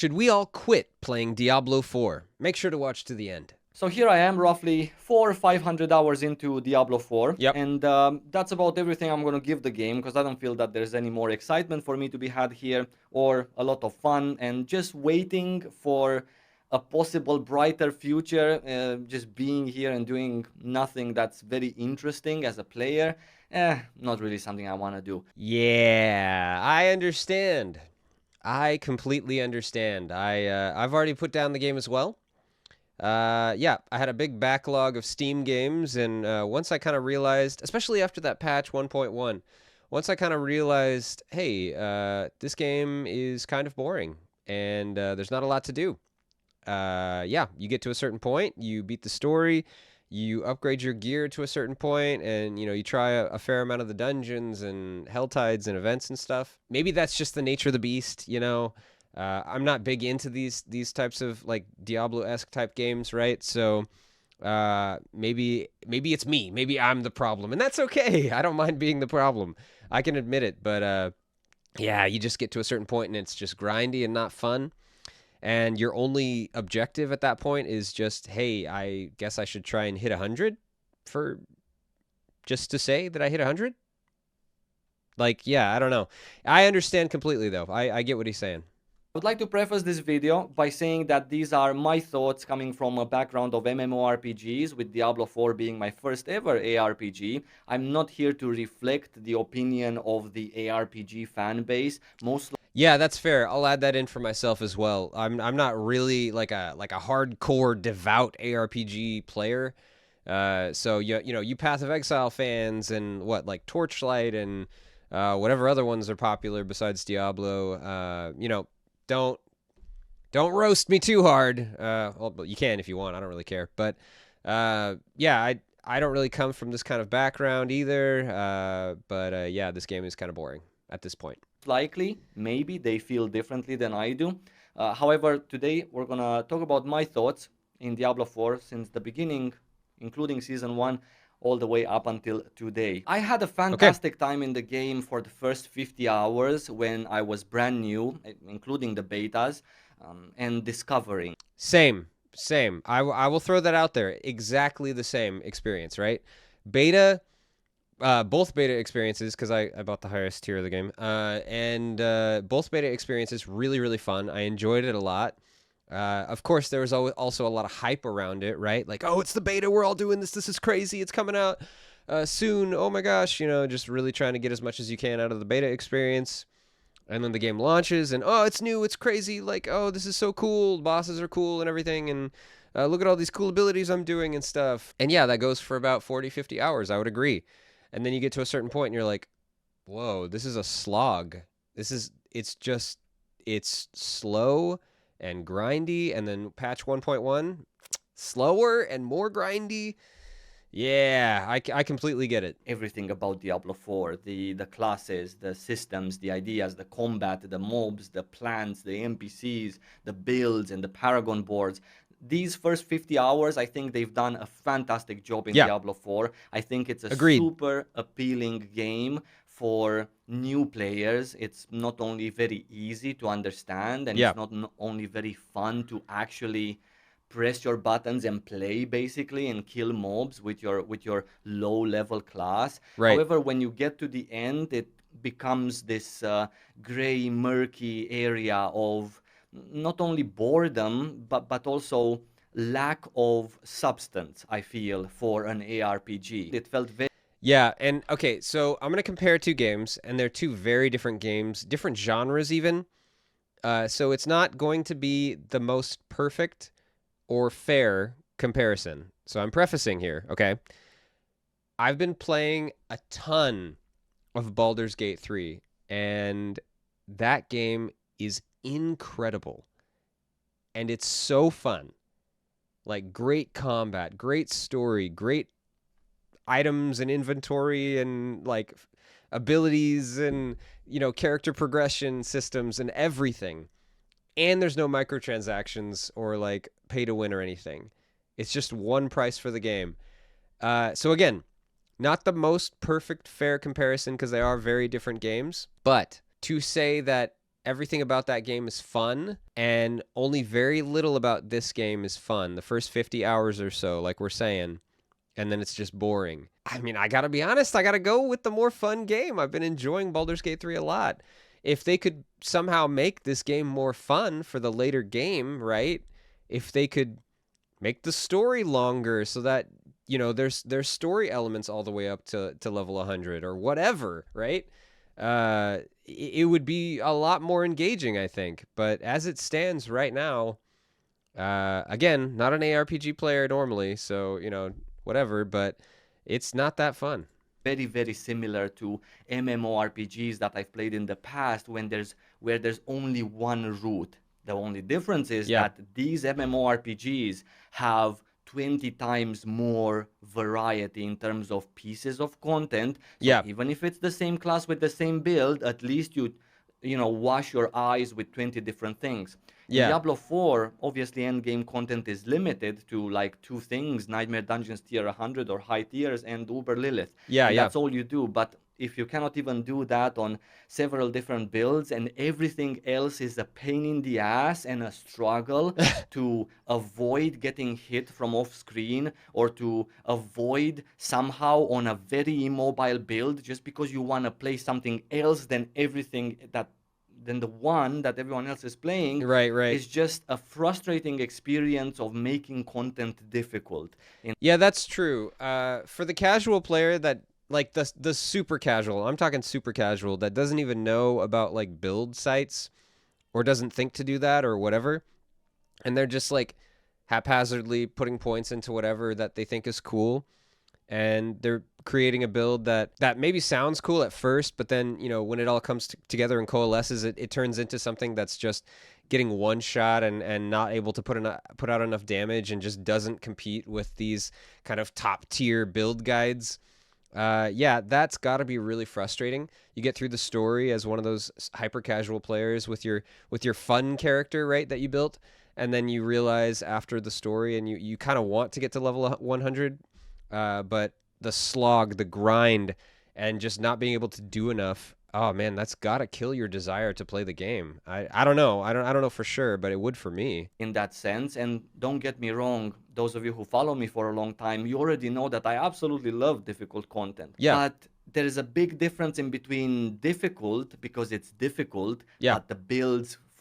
Should we all quit playing Diablo 4? Make sure to watch to the end. So here I am, roughly 400 or 500 hours into Diablo 4, Yep. and that's about everything I'm gonna give the game, because I don't feel that there's any more excitement for me to be had here, or a lot of fun, and just waiting for a possible brighter future, just being here and doing nothing that's very interesting as a player, not really something I wanna do. Yeah, I understand. I completely understand. I've already put down the game as well. Yeah, I had a big backlog of Steam games, and once I kind of realized, especially after that patch 1.1, once I kind of realized, hey, this game is kind of boring, and there's not a lot to do. Yeah, you get to a certain point, you beat the story, you upgrade your gear to a certain point, and you try a fair amount of the dungeons and hell tides and events and stuff. Maybe that's just the nature of the beast, I'm not big into these types of like Diablo-esque type games, right? So maybe it's me. Maybe I'm the problem, and that's okay. I don't mind being the problem. I can admit it, but yeah, you just get to a certain point and it's just grindy and not fun. And your only objective at that point is just, hey, I guess I should try and hit 100 for just to say that I hit 100. Like, yeah, I don't know. I understand completely though. I get what he's saying. I would like to preface this video by saying that these are my thoughts coming from a background of MMORPGs, with Diablo 4 being my first ever ARPG. I'm not here to reflect the opinion of the ARPG fan base. Yeah, that's fair. I'll add that in for myself as well. I'm not really like a hardcore devout ARPG player. So you Path of Exile fans and what, like Torchlight and whatever other ones are popular besides Diablo, don't roast me too hard. Well, you can if you want. I don't really care. But yeah, I don't really come from this kind of background either. But yeah, this game is kind of boring at this point. Likely, maybe they feel differently than I do. However, today we're gonna talk about my thoughts in Diablo 4 since the beginning, including Season 1, all the way up until today. I had a fantastic time in the game for the first 50 hours when I was brand new, including the betas, and discovering. Same. I will throw that out there. Exactly the same experience, right? Beta, both beta experiences, because I bought the highest tier of the game, and both beta experiences really, really fun. I enjoyed it a lot. Of course, there was also a lot of hype around it, right? Like, oh, it's the beta, we're all doing this, this is crazy, it's coming out soon, oh my gosh, just really trying to get as much as you can out of the beta experience. And then the game launches, and oh, it's new, it's crazy, like, oh, this is so cool, bosses are cool and everything, and look at all these cool abilities I'm doing and stuff. And yeah, that goes for about 40, 50 hours, I would agree. And then you get to a certain point and you're like, whoa, this is a slog. It's slow and grindy. And then patch 1.1, slower and more grindy. Yeah, I completely get it. Everything about Diablo 4, the classes, the systems, the ideas, the combat, the mobs, the plants, the NPCs, the builds, and the Paragon boards. These first 50 hours, I think they've done a fantastic job in Diablo 4. I think it's a super appealing game for new players. It's not only very easy to understand, and it's not only very fun to actually press your buttons and play, basically, and kill mobs with your low level class. Right. However, when you get to the end, it becomes this gray, murky area of not only boredom, but also lack of substance, I feel, for an ARPG. It felt very... Yeah, and okay, so I'm going to compare two games, and they're two very different games, different genres even. So it's not going to be the most perfect or fair comparison. So I'm prefacing here, okay? I've been playing a ton of Baldur's Gate 3, and that game is incredible. And it's so fun. Like, great combat, great story, great items and inventory and like abilities and character progression systems and everything. And there's no microtransactions or like pay to win or anything. It's just one price for the game. So again, not the most perfect fair comparison because they are very different games, but to say that everything about that game is fun, and only very little about this game is fun. The first 50 hours or so, like we're saying, and then it's just boring. I mean, I gotta be honest, I gotta go with the more fun game. I've been enjoying Baldur's Gate 3 a lot. If they could somehow make this game more fun for the later game, right? If they could make the story longer so that, there's story elements all the way up to level 100 or whatever, right? It would be a lot more engaging, I think. But as it stands right now, again, not an ARPG player normally, so, whatever, but it's not that fun. Very, very similar to MMORPGs that I've played in the past where there's only one route. The only difference is Yeah. that these MMORPGs have 20 times more variety in terms of pieces of content. So Yeah. even if it's the same class with the same build, at least you wash your eyes with 20 different things. In Yeah. Diablo 4, obviously endgame content is limited to like two things, Nightmare Dungeons tier 100 or high tiers and Uber Lilith. Yeah, And yeah. that's all you do. But if you cannot even do that on several different builds and everything else is a pain in the ass and a struggle to avoid getting hit from off screen or to avoid somehow on a very immobile build just because you want to play something else than the one that everyone else is playing, Right, right. is just a frustrating experience of making content difficult. Yeah, that's true. For the casual player that, like, the super casual, I'm talking super casual, that doesn't even know about, like, build sites or doesn't think to do that or whatever, and they're just, like, haphazardly putting points into whatever that they think is cool, and they're creating a build that maybe sounds cool at first, but then, when it all comes together and coalesces, it turns into something that's just getting one shot and not able to put out enough damage and just doesn't compete with these kind of top tier build guides. Yeah, that's got to be really frustrating. You get through the story as one of those hyper casual players with your fun character, right, that you built, and then you realize after the story, and you kind of want to get to level 100, but the slog, the grind, and just not being able to do enough. Oh man, that's gotta kill your desire to play the game. I don't know. I don't know for sure, but it would for me. In that sense. And don't get me wrong, those of you who follow me for a long time, you already know that I absolutely love difficult content. Yeah. But there is a big difference in between difficult because it's difficult, Yeah. but the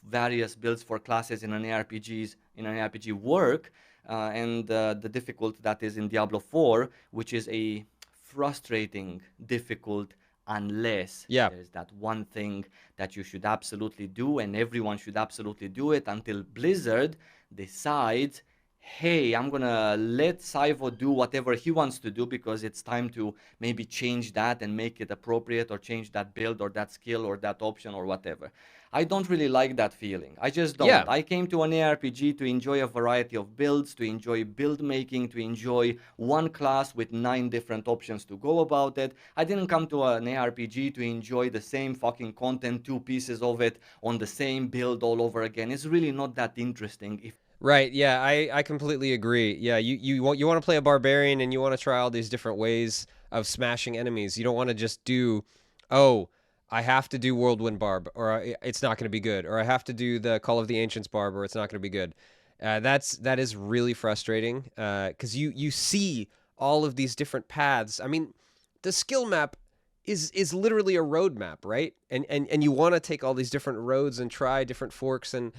various builds for classes in an RPG work, and the difficult that is in Diablo 4, which is a frustrating difficult unless there's that one thing that you should absolutely do and everyone should absolutely do it until Blizzard decides, hey, I'm gonna let Sywo do whatever he wants to do because it's time to maybe change that and make it appropriate or change that build or that skill or that option or whatever. I don't really like that feeling. I just don't. Yeah. I came to an ARPG to enjoy a variety of builds, to enjoy build making, to enjoy one class with 9 different options to go about it. I didn't come to an ARPG to enjoy the same fucking content, 2 pieces of it on the same build all over again. It's really not that interesting. Right. Yeah, I completely agree. Yeah, you want to play a barbarian and you want to try all these different ways of smashing enemies. You don't want to just do, oh, I have to do Whirlwind Barb or it's not going to be good, or I have to do the Call of the Ancients Barb or it's not going to be good. That is really frustrating because you see all of these different paths. I mean, the skill map is literally a road map, right? And you want to take all these different roads and try different forks and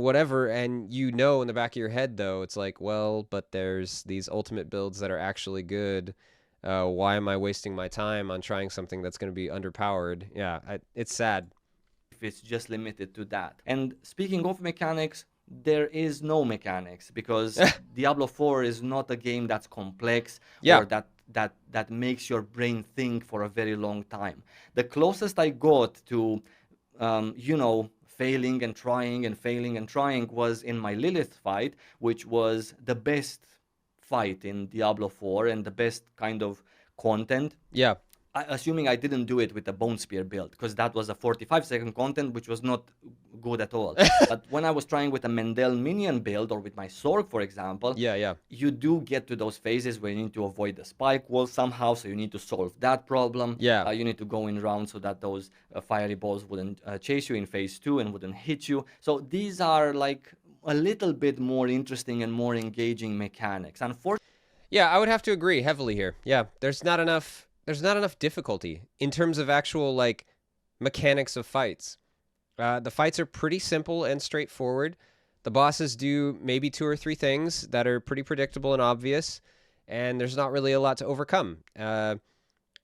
whatever, and in the back of your head though, it's like, well, but there's these ultimate builds that are actually good. Why am I wasting my time on trying something that's going to be underpowered? Yeah, it's sad. If it's just limited to that. And speaking of mechanics, there is no mechanics because Diablo 4 is not a game that's complex or that makes your brain think for a very long time. The closest I got to, failing and trying and failing and trying was in my Lilith fight, which was the best fight in Diablo 4 and the best kind of content. Yeah. assuming I didn't do it with the Bone Spear build, because that was a 45-second content, which was not good at all. But when I was trying with a Mendel minion build, or with my Sorg, for example, Yeah. you do get to those phases where you need to avoid the spike wall somehow, so you need to solve that problem. Yeah. You need to go in round so that those fiery balls wouldn't chase you in phase 2 and wouldn't hit you. So these are like a little bit more interesting and more engaging mechanics. Unfortunately, Yeah, I would have to agree heavily here. Yeah, there's not enough difficulty in terms of actual like mechanics of fights. The fights are pretty simple and straightforward. The bosses do maybe 2 or 3 things that are pretty predictable and obvious, and there's not really a lot to overcome.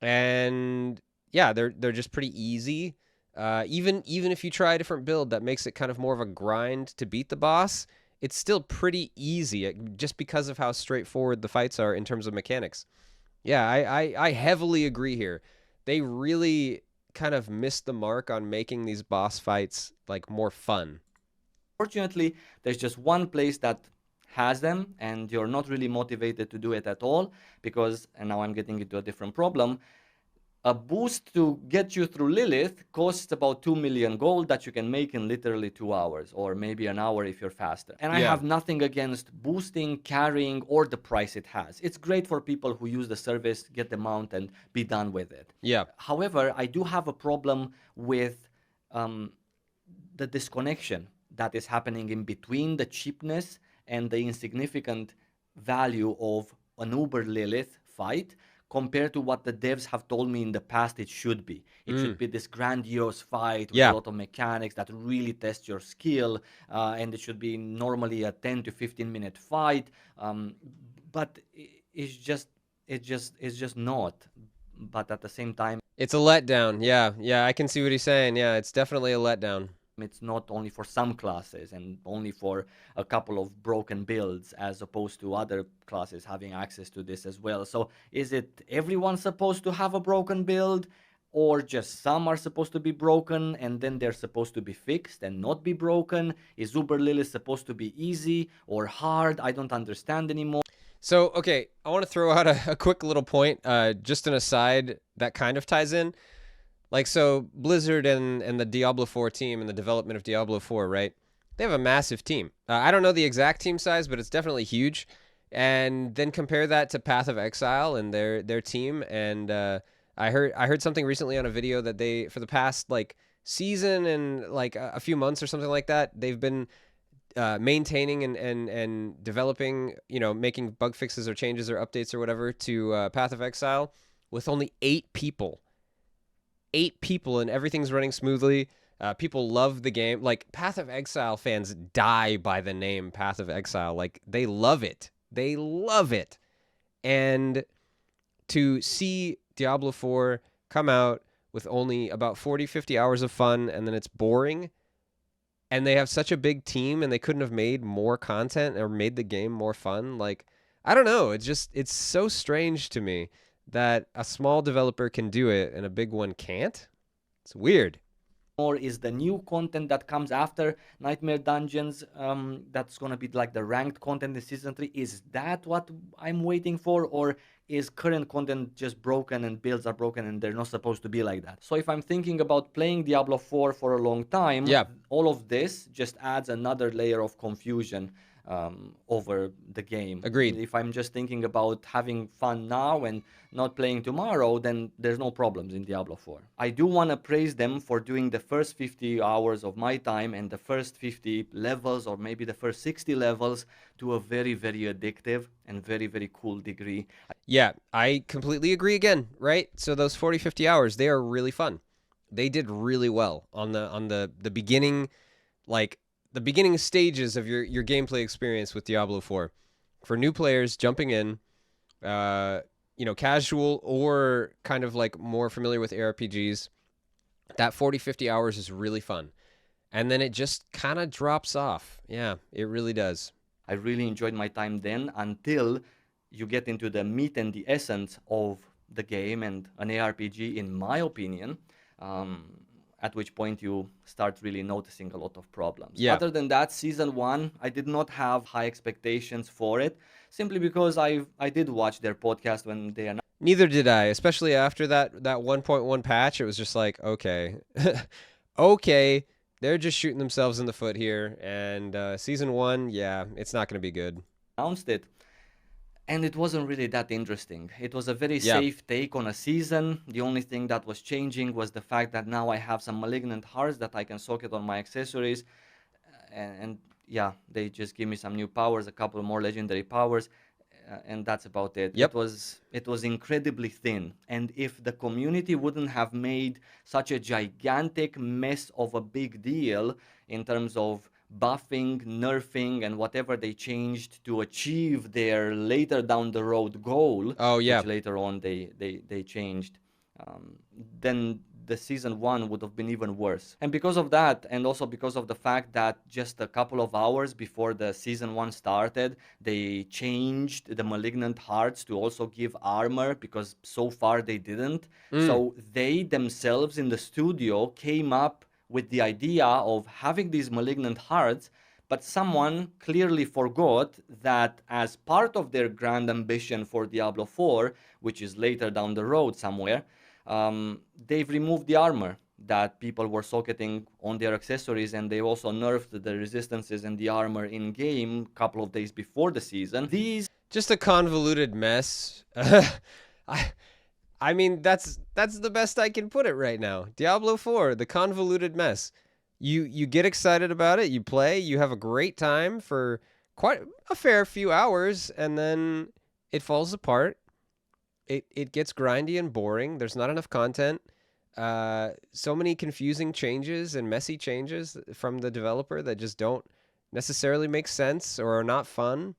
And yeah, they're just pretty easy. Even if you try a different build that makes it kind of more of a grind to beat the boss, it's still pretty easy just because of how straightforward the fights are in terms of mechanics. Yeah, I heavily agree here. They really kind of missed the mark on making these boss fights like more fun. Fortunately, there's just one place that has them, and you're not really motivated to do it at all because, and now I'm getting into a different problem. A boost to get you through Lilith costs about 2 million gold that you can make in literally 2 hours, or maybe an hour if you're faster. And I Yeah. have nothing against boosting, carrying, or the price it has. It's great for people who use the service, get the mount, and be done with it. Yeah. However, I do have a problem with the disconnection that is happening in between the cheapness and the insignificant value of an Uber Lilith fight compared to what the devs have told me in the past it should be. It should be this grandiose fight with Yeah. a lot of mechanics that really test your skill, and it should be normally a 10 to 15 minute fight. But it's just not. But at the same time, It's a letdown. Yeah, I can see what he's saying. Yeah, it's definitely a letdown. it's not only for some classes and only for a couple of broken builds as opposed to other classes having access to this as well. So is it everyone supposed to have a broken build, or just some are supposed to be broken and then they're supposed to be fixed and not be broken? Is Uber Lilith supposed to be easy or hard? I don't understand anymore. So, okay, I want to throw out a quick little point, just an aside that kind of ties in. Like, so Blizzard and the Diablo 4 team and the development of Diablo 4, right? They have a massive team. I don't know the exact team size, but it's definitely huge. And then compare that to Path of Exile and their team. And I heard something recently on a video that they, for the past like season and like a few months or something like that, they've been maintaining and developing, making bug fixes or changes or updates or whatever to Path of Exile with only 8 people. 8 people and everything's running smoothly. People love the game. Like, Path of Exile fans die by the name Path of Exile. Like, they love it. They love it. And to see Diablo 4 come out with only about 40, 50 hours of fun, and then it's boring, and they have such a big team, and they couldn't have made more content or made the game more fun. Like, I don't know. It's so strange to me that a small developer can do it and a big one can't. It's weird. Or is the new content that comes after Nightmare Dungeons, that's gonna be like the ranked content in season 3, is that what I'm waiting for, or is current content just broken and builds are broken and they're not supposed to be like that? So if I'm thinking about playing Diablo 4 for a long time, Yeah. all of this just adds another layer of confusion over the game. Agreed. If I'm just thinking about having fun now and not playing tomorrow, then there's no problems in Diablo 4. I do want to praise them for doing the first 50 hours of my time and the first 50 levels, or maybe the first 60 levels, to a very, very addictive and very, very cool degree. Yeah, I completely agree again, right? So those 40, 50 hours, they are really fun. They did really well on the beginning, like the beginning stages of your gameplay experience with Diablo 4. For new players jumping in, casual or kind of like more familiar with ARPGs, that 40, 50 hours is really fun. And then it just kind of drops off. Yeah, it really does. I really enjoyed my time then until you get into the meat and the essence of the game and an ARPG, in my opinion. At which point you start really noticing a lot of problems. Yeah. Other than that, season 1, I did not have high expectations for it, simply because I did watch their podcast when they announced. Neither did I, especially after that 1.1 patch. It was just like, okay, okay, they're just shooting themselves in the foot here. And season 1, yeah, it's not going to be good. Announced it, and it wasn't really that interesting. It was a very Yeah. safe take on a season. The only thing that was changing was the fact that now I have some malignant hearts that I can socket on my accessories, and yeah, they just give me some new powers, a couple more legendary powers, and that's about it. Yep. It was incredibly thin, and if the community wouldn't have made such a gigantic mess of a big deal in terms of buffing, nerfing, and whatever they changed to achieve their later down the road goal, Oh, which yeah. later on they changed, um, then the season 1 would have been even worse. And because of that, and also because of the fact that just a couple of hours before the season 1 started, they changed the malignant hearts to also give armor, because so far they didn't. Mm. So they themselves in the studio came up with the idea of having these malignant hearts, but someone clearly forgot that as part of their grand ambition for Diablo 4, which is later down the road somewhere, they've removed the armor that people were socketing on their accessories, and they also nerfed the resistances and the armor in game a couple of days before the season. These Just a convoluted mess. I I mean, that's the best I can put it right now. Diablo 4, the convoluted mess. You get excited about it, you play, you have a great time for quite a fair few hours, and then it falls apart. It gets grindy and boring. There's not enough content. So many confusing changes and messy changes from the developer that just don't necessarily make sense or are not fun.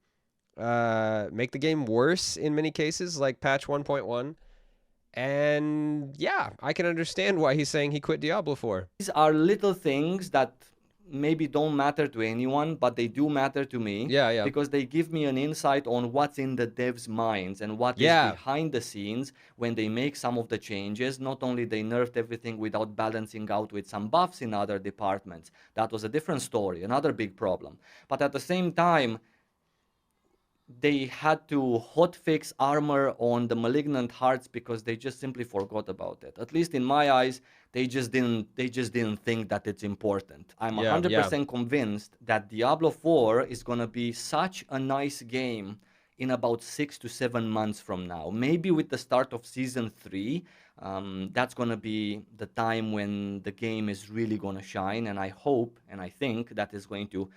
Make the game worse in many cases, like patch 1.1. And yeah, I can understand why he's saying he quit Diablo 4. These are little things that maybe don't matter to anyone, but they do matter to me, Yeah, yeah. because they give me an insight on what's in the devs' minds and what is Yeah. behind the scenes when they make some of the changes. Not only they nerfed everything without balancing out with some buffs in other departments. That was a different story, another big problem. But at the same time, they had to hotfix armor on the malignant hearts because they just simply forgot about it. At least in my eyes, they just didn't think that it's important. I'm Yeah, yeah. 100% convinced that Diablo 4 is going to be such a nice game in about 6 to 7 months from now. Maybe with the start of season 3, that's going to be the time when the game is really going to shine, and I hope and I think that is going to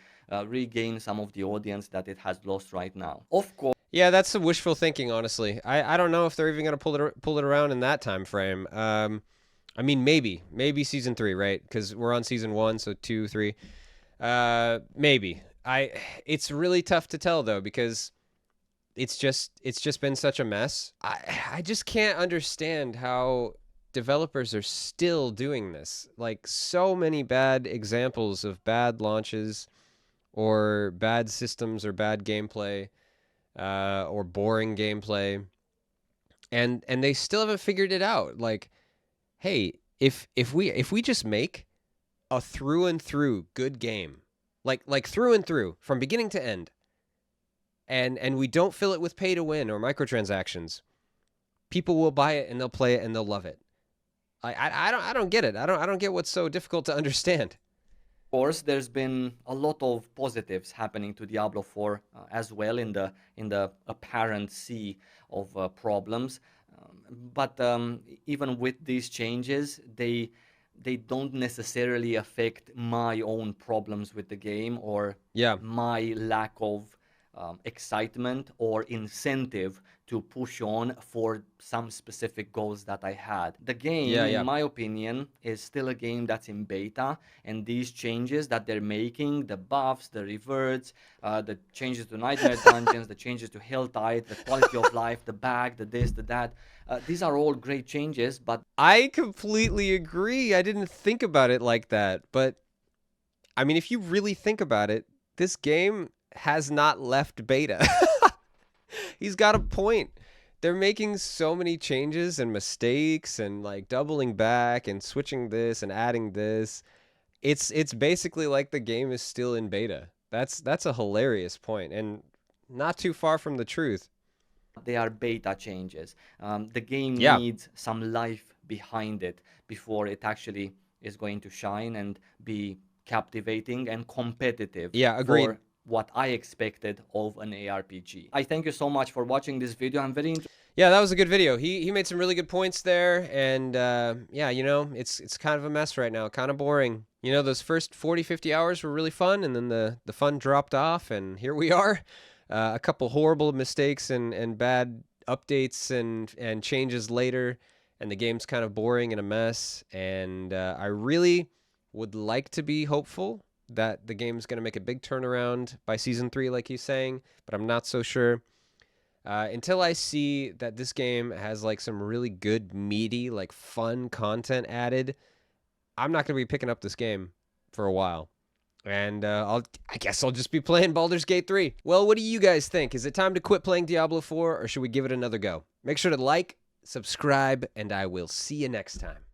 regain some of the audience that it has lost right now. Of course. Yeah, that's some wishful thinking, honestly. I don't know if they're even gonna pull it around in that time frame. I mean, maybe season 3, right? Because we're on season 1, so 2, 3. Maybe. It's really tough to tell though, because it's just been such a mess. I just can't understand how developers are still doing this. Like, so many bad examples of bad launches or bad systems or bad gameplay, or boring gameplay, and they still haven't figured it out. Like, hey, if we just make a through and through good game, like through and through from beginning to end, and we don't fill it with pay to win or microtransactions, people will buy it and they'll play it and they'll love it. I don't get it. I don't get what's so difficult to understand. Course, there's been a lot of positives happening to Diablo 4 as well in the apparent sea of problems. But even with these changes, they don't necessarily affect my own problems with the game, or Yeah. my lack of excitement or incentive to push on for some specific goals that I had. The game, Yeah, in yeah. my opinion, is still a game that's in beta, and these changes that they're making, the buffs, the reverts, the changes to nightmare dungeons, the changes to Hell Tide, the quality of life, the bag, the this, the that, these are all great changes, but I completely agree. I didn't think about it like that, but I mean, if you really think about it, this game has not left beta. He's got a point. They're making so many changes and mistakes and like doubling back and switching this and adding this. It's basically like the game is still in beta. That's a hilarious point and not too far from the truth. They are beta changes. The game Yeah. needs some life behind it before it actually is going to shine and be captivating and competitive Yeah, agreed. for what I expected of an ARPG. I thank you so much for watching this video. I'm very interested. Yeah, that was a good video. He made some really good points there, and yeah, you know, it's kind of a mess right now, kind of boring. You know, those first 40, 50 hours were really fun, and then the fun dropped off, and here we are. A couple horrible mistakes and bad updates and changes later, and the game's kind of boring and a mess. And I really would like to be hopeful that the game's going to make a big turnaround by season 3, like he's saying, but I'm not so sure. Until I see that this game has like some really good, meaty, like fun content added, I'm not gonna be picking up this game for a while. And I guess I'll just be playing Baldur's Gate 3. Well, what do you guys think? Is it time to quit playing Diablo 4, or should we give it another go? Make sure to like, subscribe, and I will see you next time.